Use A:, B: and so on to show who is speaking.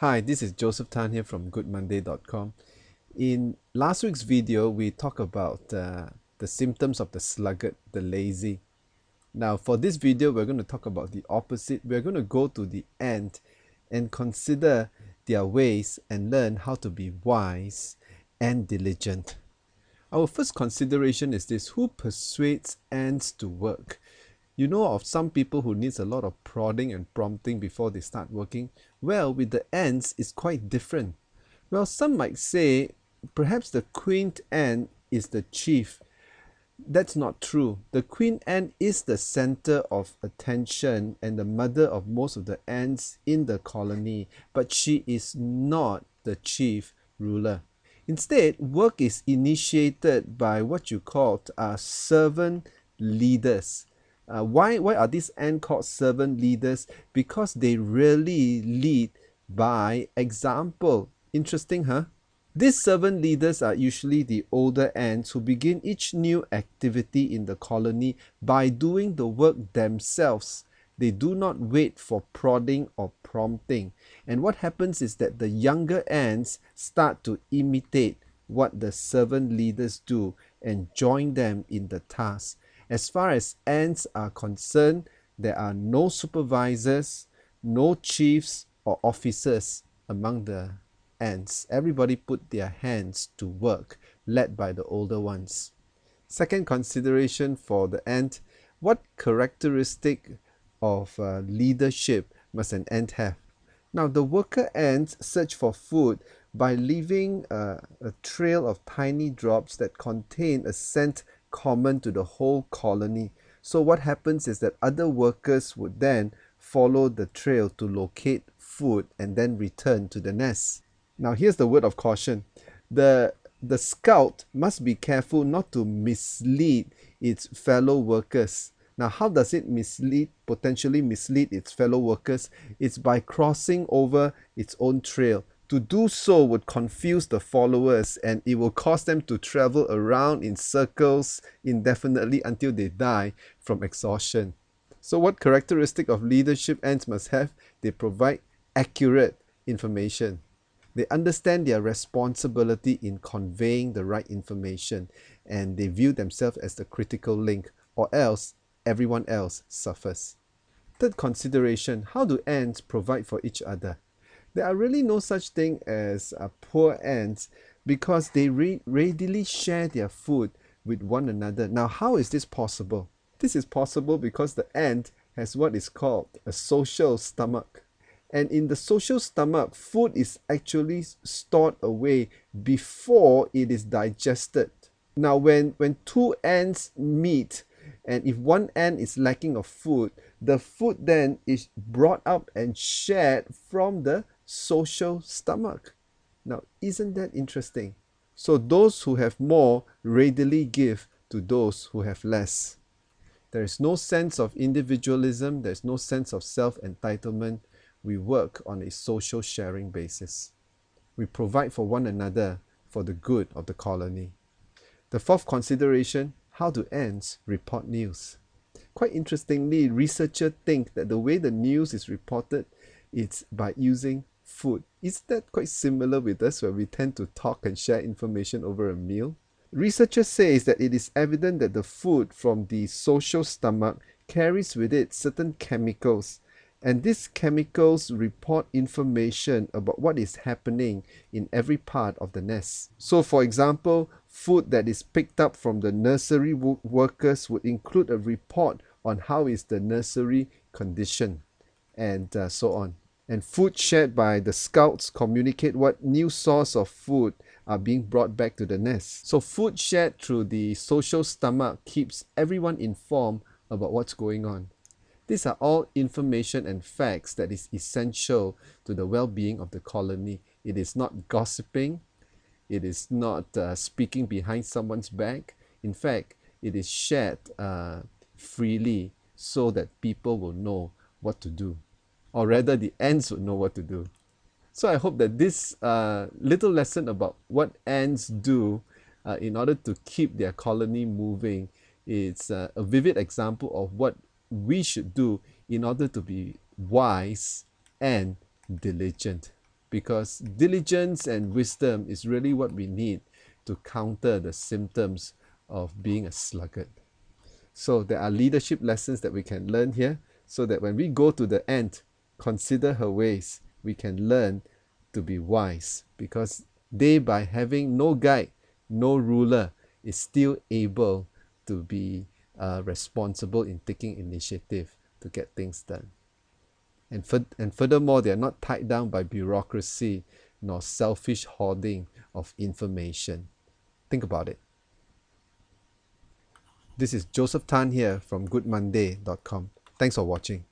A: Hi, this is Joseph Tan here from goodmonday.com. In last week's video, we talked about the symptoms of the sluggard, the lazy. Now, for this video, we're going to talk about the opposite. We're going to go to the ant and consider their ways and learn how to be wise and diligent. Our first consideration is this: who persuades ants to work? You know of some people who needs a lot of prodding and prompting before they start working? Well, with the ants, it's quite different. Well, some might say perhaps the queen ant is the chief. That's not true. The queen ant is the center of attention and the mother of most of the ants in the colony, but she is not the chief ruler. Instead, work is initiated by what you call servant leaders. Why are these ants called servant leaders? Because they really lead by example. Interesting, huh? These servant leaders are usually the older ants who begin each new activity in the colony by doing the work themselves. They do not wait for prodding or prompting. And what happens is that the younger ants start to imitate what the servant leaders do and join them in the task. As far as ants are concerned, there are no supervisors, no chiefs or officers among the ants. Everybody put their hands to work, led by the older ones. Second consideration for the ant: what characteristic of leadership must an ant have? Now, the worker ants search for food by leaving a trail of tiny drops that contain a scent common to the whole colony. So what happens is that other workers would then follow the trail to locate food and then return to the nest. Now, here's the word of caution. The scout must be careful not to mislead its fellow workers. Now, how does it potentially mislead its fellow workers? It's by crossing over its own trail. To do so would confuse the followers, and it will cause them to travel around in circles indefinitely until they die from exhaustion. So what characteristic of leadership ants must have? They provide accurate information. They understand their responsibility in conveying the right information, and they view themselves as the critical link, or else everyone else suffers. Third consideration: how do ants provide for each other? There are really no such thing as poor ants, because they readily share their food with one another. Now, how is this possible? This is possible because the ant has what is called a social stomach. And in the social stomach, food is actually stored away before it is digested. Now, when two ants meet, and if one ant is lacking of food, the food then is brought up and shared from the social stomach. Now, isn't that interesting? So those who have more readily give to those who have less. There is no sense of individualism. There's no sense of self-entitlement. We work on a social sharing basis. We provide for one another for the good of the colony. The fourth consideration: how do ants report news? Quite interestingly, researchers think that the way the news is reported is by using food. Isn't that quite similar with us, where we tend to talk and share information over a meal? Researchers say that it is evident that the food from the social stomach carries with it certain chemicals, and these chemicals report information about what is happening in every part of the nest. So, for example, food that is picked up from the nursery workers would include a report on how is the nursery condition, and so on. And food shared by the scouts communicate what new source of food are being brought back to the nest. So food shared through the social stomach keeps everyone informed about what's going on. These are all information and facts that is essential to the well-being of the colony. It is not gossiping. It is not speaking behind someone's back. In fact, it is shared freely so that people will know what to do, or rather the ants would know what to do. So I hope that this little lesson about what ants do in order to keep their colony moving is a vivid example of what we should do in order to be wise and diligent. because diligence and wisdom is really what we need to counter the symptoms of being a sluggard. So there are leadership lessons that we can learn here, so that when we go to the ant, consider her ways, we can learn to be wise, because they, by having no guide, no ruler, is still able to be responsible in taking initiative to get things done. And furthermore, they are not tied down by bureaucracy nor selfish hoarding of information. Think about it. This is Joseph Tan here from goodmonday.com. Thanks for watching.